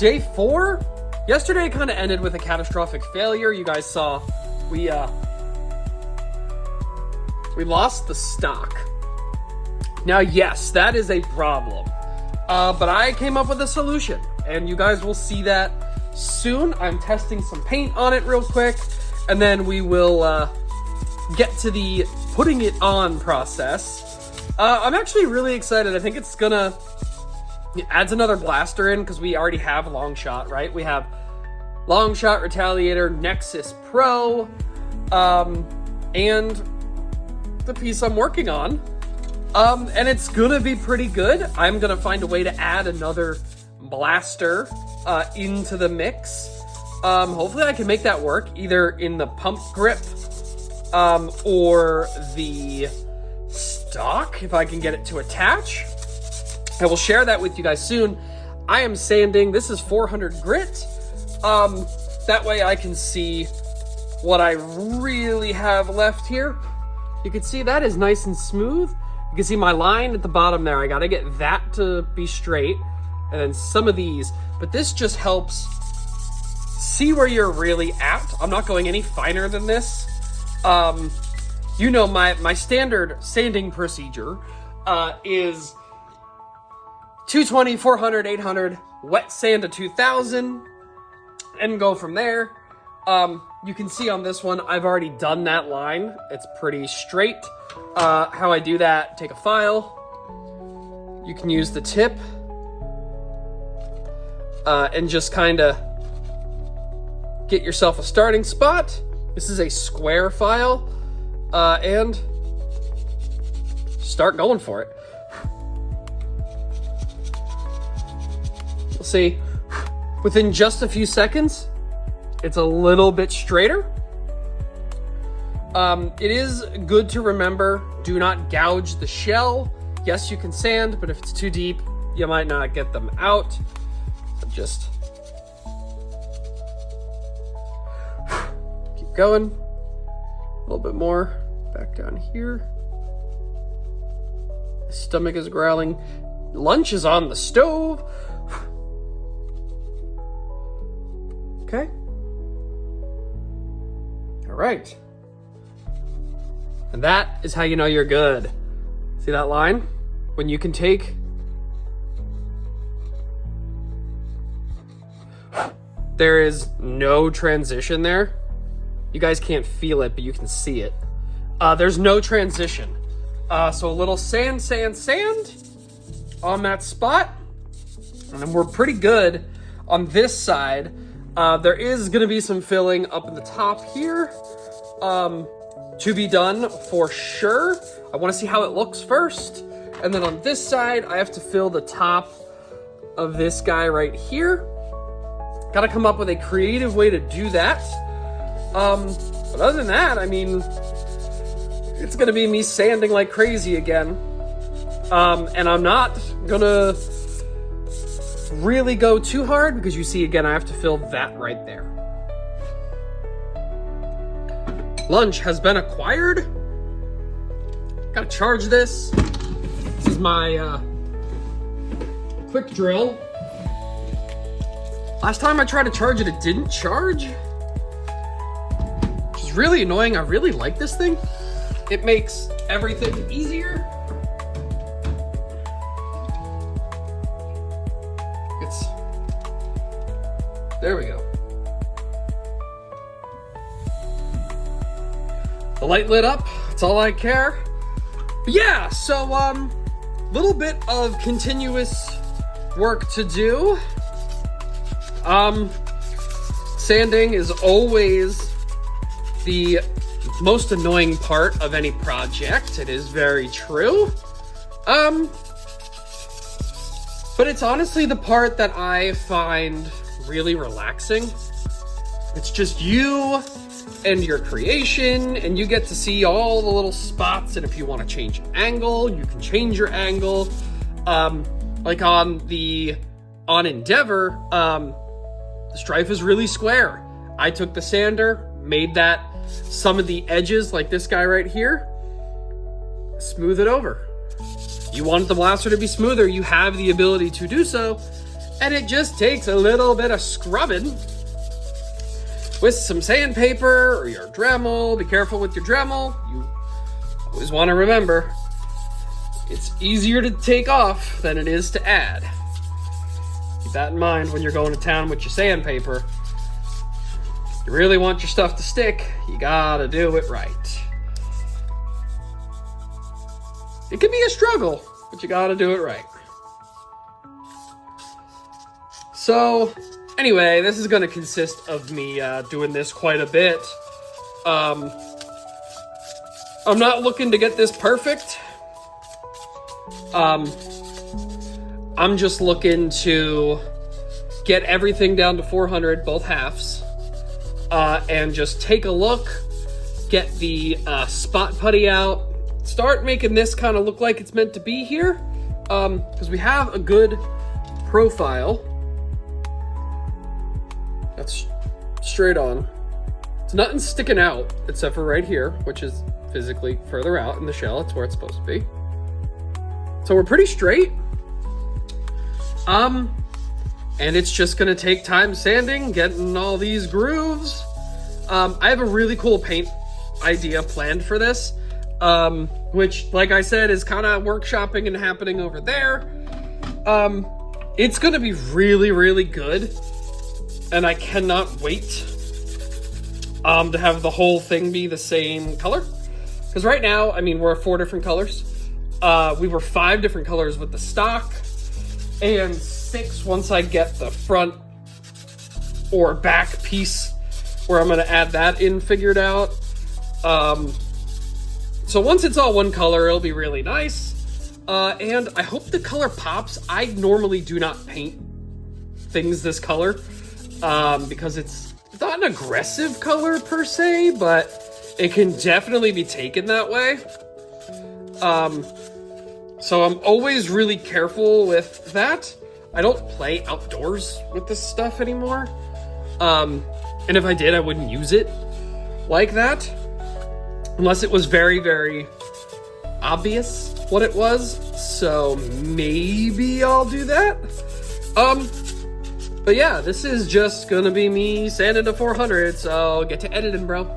Day 4? Yesterday kind of ended with a catastrophic failure. You guys saw we lost the stock. Now, yes, that is a problem. But I came up with a solution, and you guys will see that soon. I'm testing some paint on it real quick, and then we will get to the putting it on process. I'm actually really excited. I think it adds another blaster in because we already have Longshot, right? We have Longshot, Retaliator, Nexus Pro, and the piece I'm working on. And it's gonna be pretty good. I'm gonna find a way to add another blaster into the mix. Hopefully I can make that work either in the pump grip or the stock, if I can get it to attach. I will share that with you guys soon. I am sanding. This is 400 grit. That way I can see what I really have left here. You can see that is nice and smooth. You can see my line at the bottom there. I gotta get that to be straight. And then some of these. But this just helps see where you're really at. I'm not going any finer than this. You know, my standard sanding procedure is 220, 400, 800, wet sand to 2000, and go from there. You can see on this one, I've already done that line. It's pretty straight. How I do that, take a file. You can use the tip and just kind of get yourself a starting spot. This is a square file, and start going for it. You'll see, within just a few seconds, it's a little bit straighter. It is good to remember, do not gouge the shell. Yes, you can sand, but if it's too deep, you might not get them out. So just keep going. A little bit more back down here. My stomach is growling. Lunch is on the stove. Okay. All right. And that is how you know you're good. See that line? When you can take there is no transition there. You guys can't feel it, but you can see it. There's no transition. So a little sand on that spot. And then we're pretty good on this side. There is gonna be some filling up in the top here. To be done for sure. I want to see how it looks first. And then on this side, I have to fill the top of this guy right here. Got to come up with a creative way to do that. But other than that, I mean, it's going to be me sanding like crazy again. And I'm not going to really go too hard because you see, again, I have to fill that right there. Lunch has been acquired. Gotta charge this. This is my quick drill. Last time I tried to charge it, it didn't charge. Which is really annoying. I really like this thing. It makes everything easier. There we go. The light lit up, that's all I care. But yeah, so little bit of continuous work to do. Sanding is always the most annoying part of any project. It is very true. But it's honestly the part that I find really relaxing. It's just you and your creation, and you get to see all the little spots, and if you want to change an angle, you can change your angle. Like on Endeavor, the strife is really square. I took the sander, made that some of the edges, like this guy right here, smooth it over. You want the blaster to be smoother, you have the ability to do so, And it just takes a little bit of scrubbing with some sandpaper or your Dremel. Be careful with your Dremel. You always want to remember, it's easier to take off than it is to add. Keep that in mind when you're going to town with your sandpaper. If you really want your stuff to stick, you gotta do it right. It can be a struggle, but you gotta do it right. So, anyway, this is going to consist of me doing this quite a bit. I'm not looking to get this perfect. I'm just looking to get everything down to 400, both halves, and just take a look, get the spot putty out, start making this kind of look like it's meant to be here, because we have a good profile. That's straight on. It's nothing sticking out except for right here, which is physically further out in the shell. It's where it's supposed to be. So we're pretty straight. And it's just gonna take time sanding, getting all these grooves. I have a really cool paint idea planned for this, which, like I said, is kind of workshopping and happening over there. It's gonna be really, really good. And I cannot wait to have the whole thing be the same color. Because right now, I mean, we're 4 different colors. We were 5 different colors with the stock, and 6 once I get the front or back piece where I'm going to add that in figured out. So once it's all one color, it'll be really nice. And I hope the color pops. I normally do not paint things this color. Because it's not an aggressive color per se, but it can definitely be taken that way. So I'm always really careful with that. I don't play outdoors with this stuff anymore. And if I did, I wouldn't use it like that. Unless it was very, very obvious what it was. So maybe I'll do that. But yeah, this is just gonna be me sanding to 400, so get to editing, bro.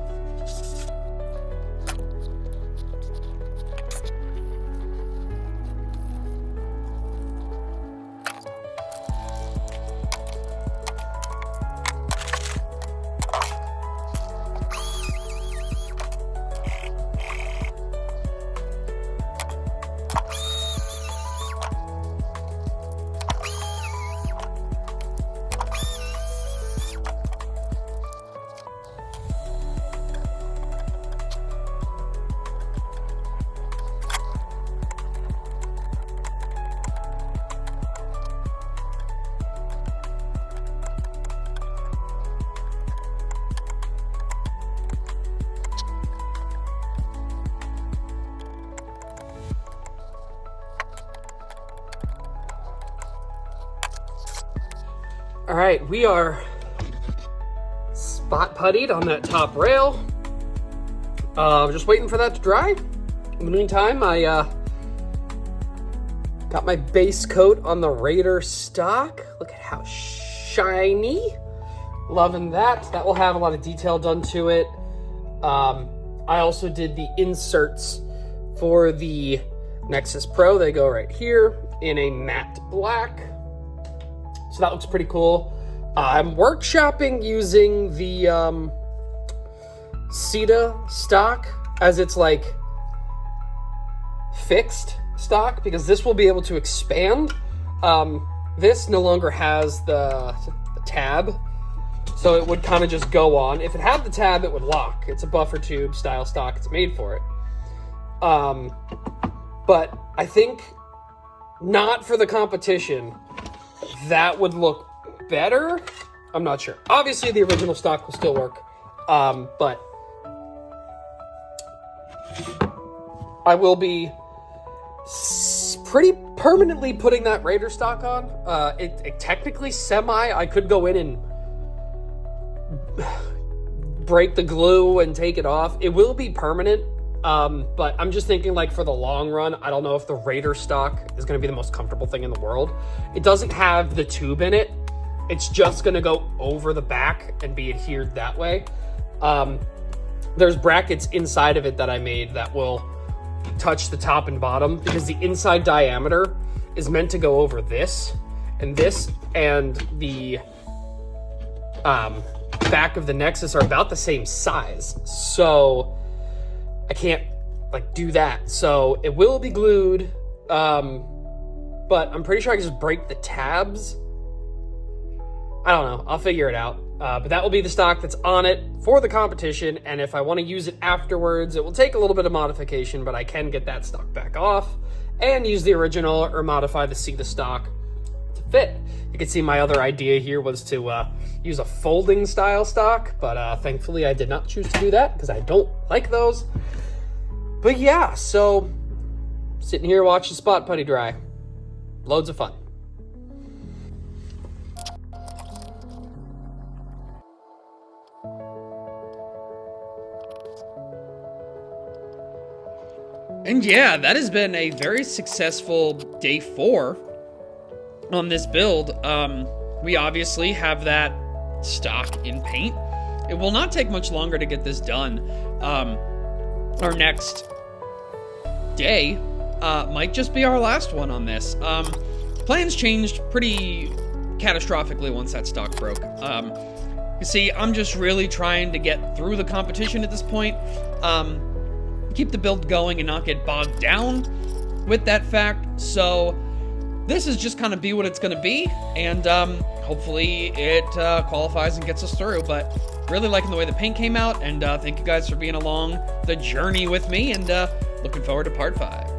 All right, we are spot puttied on that top rail. Just waiting for that to dry. In the meantime, I got my base coat on the Raider stock. Look at how shiny. Loving that. That will have a lot of detail done to it. I also did the inserts for the Nexus Pro. They go right here in a matte black. So that looks pretty cool. I'm workshopping using the Sita stock as it's like fixed stock, because this will be able to expand. This no longer has the tab, so it would kind of just go on. If it had the tab, it would lock. It's a buffer tube style stock. It's made for it. But I think not for the competition, that would look better. I'm not sure. Obviously, the original stock will still work, but I will be pretty permanently putting that Raider stock on. It technically I could go in and break the glue and take it off. It will be permanent. But I'm just thinking, like, for the long run, I don't know if the Raider stock is going to be the most comfortable thing in the world. It doesn't have the tube in it. It's just going to go over the back and be adhered that way. There's brackets inside of it that I made that will touch the top and bottom, because the inside diameter is meant to go over this, and the back of the Nexus are about the same size. So I can't like do that. So it will be glued, but I'm pretty sure I can just break the tabs. I don't know. I'll figure it out. But that will be the stock that's on it for the competition. And if I want to use it afterwards, it will take a little bit of modification, but I can get that stock back off and use the original or modify the seat of stock to fit. You can see my other idea here was to use a folding style stock, but thankfully I did not choose to do that because I don't like those. But yeah, so sitting here watching Spot Putty dry. Loads of fun. And yeah, that has been a very successful day 4 on this build. We obviously have that stock in paint. It will not take much longer to get this done. Our next day might just be our last one on this. Plans changed pretty catastrophically once that stock broke. You see, I'm just really trying to get through the competition at this point. Keep the build going and not get bogged down with that fact. So this is just kind of be what it's going to be, and hopefully it qualifies and gets us through. But really liking the way the paint came out, and thank you guys for being along the journey with me, and looking forward to part 5.